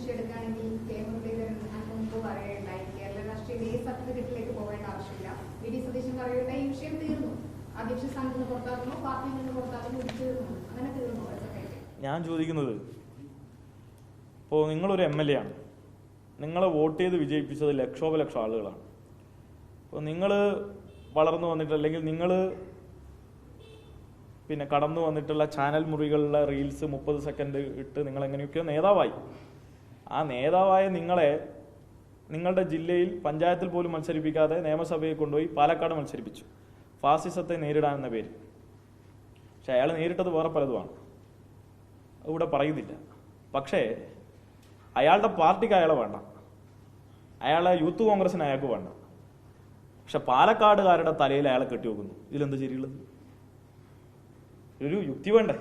വിഷയം എടുക്കുകയാണെങ്കിൽ കെ മുരളീധരൻ മുമ്പ് പറയുകയുണ്ടായി കേരള രാഷ്ട്രീയ സർട്ടിഫിക്കറ്റിലേക്ക് പോകേണ്ട ആവശ്യമില്ല. വി.ഡി. സതീശൻ പറയുകയുണ്ടായി ഈ വിഷയം തീർന്നു, അധ്യക്ഷ സ്ഥാനത്ത് നിന്ന് പുറത്താക്കുന്നു, പാർട്ടിയിൽ നിന്ന് പുറത്താക്കുന്നു, തീർന്നു, അങ്ങനെ തീർന്നു. ഞാൻ ചോദിക്കുന്നത്, ഇപ്പോൾ നിങ്ങളൊരു MLA ആണ്, നിങ്ങളെ വോട്ട് ചെയ്ത് വിജയിപ്പിച്ചത് ലക്ഷോപലക്ഷം ആളുകളാണ്. അപ്പോൾ നിങ്ങൾ വളർന്നു വന്നിട്ട് അല്ലെങ്കിൽ നിങ്ങൾ പിന്നെ കടന്നു വന്നിട്ടുള്ള ചാനൽ മുറികളിലെ റീൽസ് 30 സെക്കൻഡ് ഇട്ട് നിങ്ങൾ എങ്ങനെയൊക്കെയോ നേതാവായി. ആ നേതാവായ നിങ്ങളെ നിങ്ങളുടെ ജില്ലയിൽ പഞ്ചായത്തിൽ പോലും മത്സരിപ്പിക്കാതെ നിയമസഭയിൽ കൊണ്ടുപോയി പാലക്കാട് മത്സരിപ്പിച്ചു, ഫാസിസത്തെ നേരിടാനെന്ന പേര്. പക്ഷെ അയാൾ നേരിട്ടത് വേറെ പലതുമാണ്, ഇവിടെ പറയുന്നില്ല. പക്ഷേ അയാളുടെ പാർട്ടിക്ക് അയാളെ വേണ്ട, അയാളെ യൂത്ത് കോൺഗ്രസിന് അയാൾക്ക് വേണ്ട. പക്ഷെ പാലക്കാടുകാരുടെ തലയിൽ അയാളെ കെട്ടിവെക്കുന്നു. ഇതിലെന്ത് ശരിയുള്ളത്? ഒരു യുക്തി വേണ്ടേ?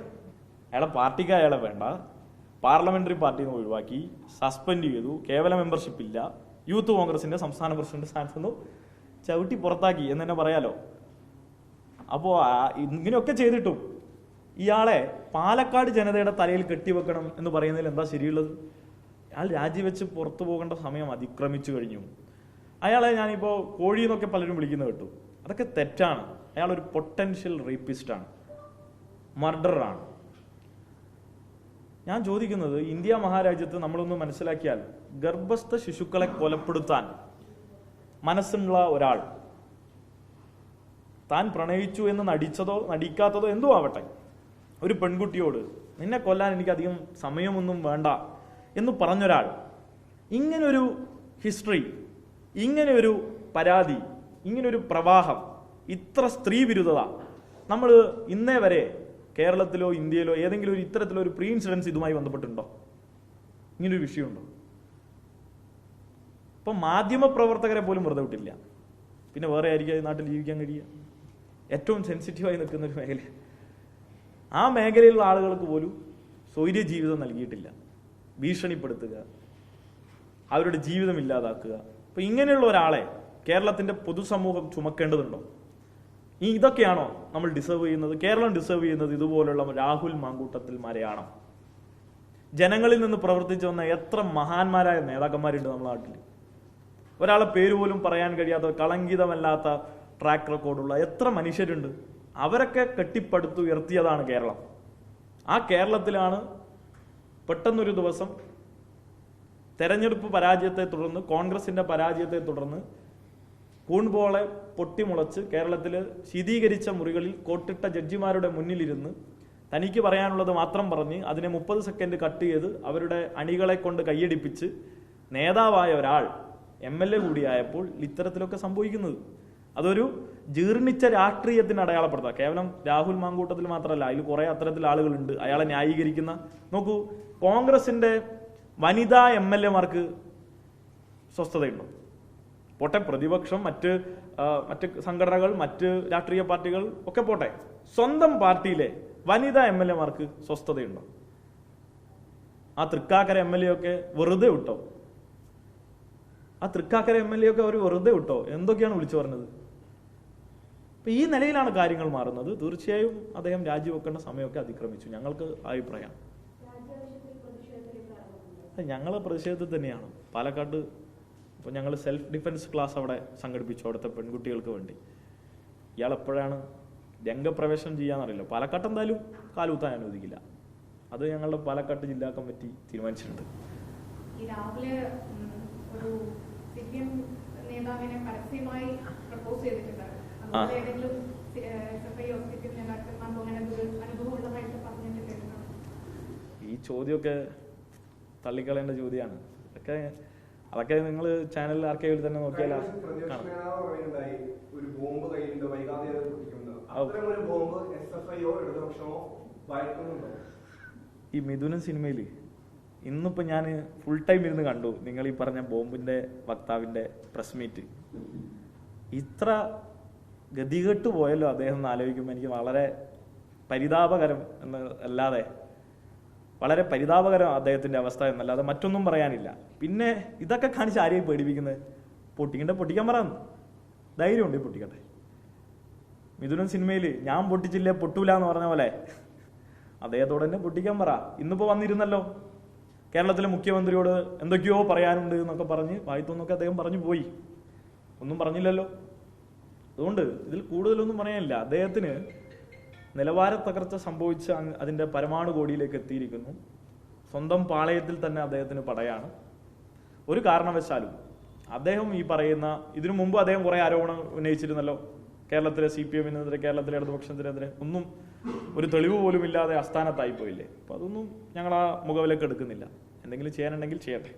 അയാളെ പാർട്ടിക്ക് അയാളെ വേണ്ട, പാർലമെന്ററി പാർട്ടിയിൽ നിന്ന് ഒഴിവാക്കി, സസ്പെൻഡ് ചെയ്തു, കേവല മെമ്പർഷിപ്പ് ഇല്ല, യൂത്ത് കോൺഗ്രസിന്റെ സംസ്ഥാന പ്രസിഡന്റ് സ്ഥാനത്ത് നിന്ന് ചവിട്ടി പുറത്താക്കി എന്ന് തന്നെ പറയാലോ. അപ്പോൾ ഇങ്ങനെയൊക്കെ ചെയ്തിട്ടും ഇയാളെ പാലക്കാട് ജനതയുടെ തലയിൽ കെട്ടിവെക്കണം എന്ന് പറയുന്നതിൽ എന്താ ശരിയുള്ളത്? അയാൾ രാജിവെച്ച് പുറത്തു പോകേണ്ട സമയം അതിക്രമിച്ചു കഴിഞ്ഞു. അയാളെ ഞാനിപ്പോൾ കോഴി എന്നൊക്കെ പലരും വിളിക്കുന്നത് കേട്ടു. അതൊക്കെ തെറ്റാണ്. അയാളൊരു പൊട്ടൻഷ്യൽ റേപ്പിസ്റ്റാണ്, മർഡറാണ്. ഞാൻ ചോദിക്കുന്നത്, ഇന്ത്യ മഹാരാജ്യത്ത് നമ്മളൊന്ന് മനസ്സിലാക്കിയാൽ ഗർഭസ്ഥ ശിശുക്കളെ കൊലപ്പെടുത്താൻ മനസ്സുള്ള ഒരാൾ താൻ പ്രണയിച്ചു എന്ന് നടിച്ചതോ നടിക്കാത്തതോ എന്തോ ആവട്ടെ, ഒരു പെൺകുട്ടിയോട് നിന്നെ കൊല്ലാൻ എനിക്ക് അധികം സമയമൊന്നും വേണ്ട എന്ന് പറഞ്ഞൊരാൾ, ഇങ്ങനൊരു ഹിസ്റ്ററി, ഇങ്ങനെയൊരു പരാതി, ഇങ്ങനൊരു പ്രവാഹം, ഇത്ര സ്ത്രീ വിരുദ്ധത നമ്മൾ ഇന്നേ വരെ കേരളത്തിലോ ഇന്ത്യയിലോ ഏതെങ്കിലും ഒരു ഇത്തരത്തിലൊരു പ്രീ ഇൻസിഡൻസ് ഇതുമായി ബന്ധപ്പെട്ടുണ്ടോ? ഇങ്ങനൊരു വിഷയമുണ്ടോ? ഇപ്പം മാധ്യമ പ്രവർത്തകരെ പോലും വെറുതെ വിട്ടില്ല, പിന്നെ വേറെ ആയിരിക്കും നാട്ടിൽ ജീവിക്കാൻ കഴിയുക? ഏറ്റവും സെൻസിറ്റീവായി നിൽക്കുന്ന ഒരു മേഖല, ആ മേഖലയിലുള്ള ആളുകൾക്ക് പോലും സ്വൈര്യ ജീവിതം നൽകിയിട്ടില്ല. ഭീഷണിപ്പെടുത്തുക, അവരുടെ ജീവിതം ഇല്ലാതാക്കുക. അപ്പൊ ഇങ്ങനെയുള്ള ഒരാളെ കേരളത്തിന്റെ പൊതുസമൂഹം ചുമക്കേണ്ടതുണ്ടോ? ഇതൊക്കെയാണോ നമ്മൾ ഡിസേർവ് ചെയ്യുന്നത്? കേരളം ഡിസേർവ് ചെയ്യുന്നത് ഇതുപോലുള്ള രാഹുൽ മാങ്കൂട്ടത്തിൽമാരെയാണോ? ജനങ്ങളിൽ നിന്ന് പ്രവർത്തിച്ചു വന്ന എത്ര മഹാന്മാരായ നേതാക്കന്മാരുണ്ട് നമ്മുടെ നാട്ടിൽ. ഒരാളെ പേര് പോലും പറയാൻ കഴിയാത്ത, കളങ്കിതമല്ലാത്ത ട്രാക്ക് റെക്കോർഡുള്ള എത്ര മനുഷ്യരുണ്ട്. അവരൊക്കെ കെട്ടിപ്പടുത്തുയർത്തിയതാണ് കേരളം. ആ കേരളത്തിലാണ് പെട്ടെന്നൊരു ദിവസം തെരഞ്ഞെടുപ്പ് പരാജയത്തെ തുടർന്ന്, കോൺഗ്രസിന്റെ പരാജയത്തെ തുടർന്ന് കൂൺപോളെ പൊട്ടിമുളച്ച് കേരളത്തിൽ ശീതീകരിച്ച മുറികളിൽ കോട്ടിട്ട ജഡ്ജിമാരുടെ മുന്നിലിരുന്ന് തനിക്ക് പറയാനുള്ളത് മാത്രം പറഞ്ഞ് അതിനെ 30 സെക്കൻഡ് കട്ട് ചെയ്ത് അവരുടെ അണികളെ കൊണ്ട് കൈയടിപ്പിച്ച് നേതാവായ ഒരാൾ MLA കൂടിയായപ്പോൾ ഇത്തരത്തിലൊക്കെ സംഭവിക്കുന്നത്. അതൊരു ജീർണിച്ച രാഷ്ട്രീയത്തിന് അടയാളപ്പെടുത്തുക. കേവലം രാഹുൽ മാങ്കൂട്ടത്തിൽ മാത്രമല്ല, അതിൽ കുറെ അത്തരത്തിൽ ആളുകളുണ്ട് അയാളെ ന്യായീകരിക്കുന്ന. നോക്കൂ, കോൺഗ്രസിന്റെ വനിതാ MLA മാർക്ക് സ്വസ്ഥതയുണ്ടോ? പോട്ടെ, പ്രതിപക്ഷം, മറ്റ് സംഘടനകൾ, മറ്റ് രാഷ്ട്രീയ പാർട്ടികൾ ഒക്കെ പോട്ടെ, സ്വന്തം പാർട്ടിയിലെ വനിതാ MLA മാർക്ക് സ്വസ്ഥതയുണ്ടോ? ആ തൃക്കാക്കര MLA ഒക്കെ വെറുതെ വിട്ടോ? ആ തൃക്കാക്കര MLA ഒക്കെ അവർ വെറുതെ വിട്ടോ? എന്തൊക്കെയാണ് വിളിച്ചു പറഞ്ഞത്? അപ്പൊ ഈ നിലയിലാണ് കാര്യങ്ങൾ മാറുന്നത്. തീർച്ചയായും അദ്ദേഹം രാജിവെക്കേണ്ട സമയമൊക്കെ അതിക്രമിച്ചു, ഞങ്ങൾക്ക് അഭിപ്രായം. ഞങ്ങൾ പ്രതിഷേധത്തിൽ തന്നെയാണ്. പാലക്കാട് ഇപ്പോൾ ഞങ്ങൾ സെൽഫ് ഡിഫൻസ് ക്ലാസ് അവിടെ സംഘടിപ്പിച്ചു, അവിടുത്തെ പെൺകുട്ടികൾക്ക് വേണ്ടി. ഇയാൾ എപ്പോഴാണ് രംഗപ്രവേശനം ചെയ്യാന്നറിയില്ല. പാലക്കാട്ട് എന്തായാലും കാലുകുത്താൻ അനുവദിക്കില്ല. അത് ഞങ്ങളുടെ പാലക്കാട് ജില്ലാ കമ്മിറ്റി തീരുമാനിച്ചിട്ടുണ്ട്. ഈ ചോദ്യമൊക്കെ തള്ളിക്കളയേണ്ട ചോദ്യമാണ്. അതൊക്കെ നിങ്ങൾ ചാനൽ ആർക്കെങ്കിലും തന്നെ നോക്കിയാൽ ഈ മിഥുനൻ സിനിമയിൽ ഇന്നിപ്പോ ഞാൻ ഫുൾ ടൈം ഇരുന്ന് കണ്ടു നിങ്ങൾ ഈ പറഞ്ഞ ബോംബിന്റെ വക്താവിന്റെ പ്രസ് മീറ്റ്. ഇത്ര ഗതികെട്ട് പോയല്ലോ അദ്ദേഹം എന്ന് ആലോചിക്കുമ്പോൾ എനിക്ക് വളരെ പരിതാപകരം എന്ന് അല്ലാതെ, വളരെ പരിതാപകരം അദ്ദേഹത്തിന്റെ അവസ്ഥ എന്നല്ലാതെ മറ്റൊന്നും പറയാനില്ല. പിന്നെ ഇതൊക്കെ കാണിച്ച് ആരെയും പേടിപ്പിക്കുന്നത്? പൊട്ടിക്കാൻ പറയാന്ന് ധൈര്യമുണ്ട്, പൊട്ടിക്കട്ടെ. മിഥുനൻ സിനിമയിൽ ഞാൻ പൊട്ടിച്ചില്ലേ പൊട്ടൂല എന്ന് പറഞ്ഞ പോലെ അദ്ദേഹത്തോട് തന്നെ പൊട്ടിക്കാൻ പറ. ഇന്നിപ്പോ വന്നിരുന്നല്ലോ, കേരളത്തിലെ മുഖ്യമന്ത്രിയോട് എന്തൊക്കെയോ പറയാനുണ്ട് എന്നൊക്കെ പറഞ്ഞ് വായിത്തൊന്നൊക്കെ അദ്ദേഹം പറഞ്ഞു പോയി. ഒന്നും പറഞ്ഞില്ലല്ലോ. അതുകൊണ്ട് ഇതിൽ കൂടുതലൊന്നും പറയാനില്ല. അദ്ദേഹത്തിന് നിലവാര തകർച്ച സംഭവിച്ച അതിൻ്റെ പരമാണുകോടിയിലേക്ക് എത്തിയിരിക്കുന്നു. സ്വന്തം പാളയത്തിൽ തന്നെ അദ്ദേഹത്തിന് പടയാണ്. ഒരു കാരണവശാലും അദ്ദേഹം ഈ പറയുന്ന, ഇതിനു മുമ്പ് അദ്ദേഹം കുറെ ആരോപണം ഉന്നയിച്ചിരുന്നല്ലോ, കേരളത്തിലെ CPM-നെതിരെ, കേരളത്തിലെ ഇടതുപക്ഷത്തിനെതിരെ. ഒന്നും ഒരു തെളിവ് പോലും ഇല്ലാതെ അസ്ഥാനത്തായി പോയില്ലേ. അപ്പൊ അതൊന്നും ഞങ്ങൾ ആ മുഖവിലേക്ക് എടുക്കുന്നില്ല. എന്തെങ്കിലും ചെയ്യാനുണ്ടെങ്കിൽ ചെയ്യട്ടെ.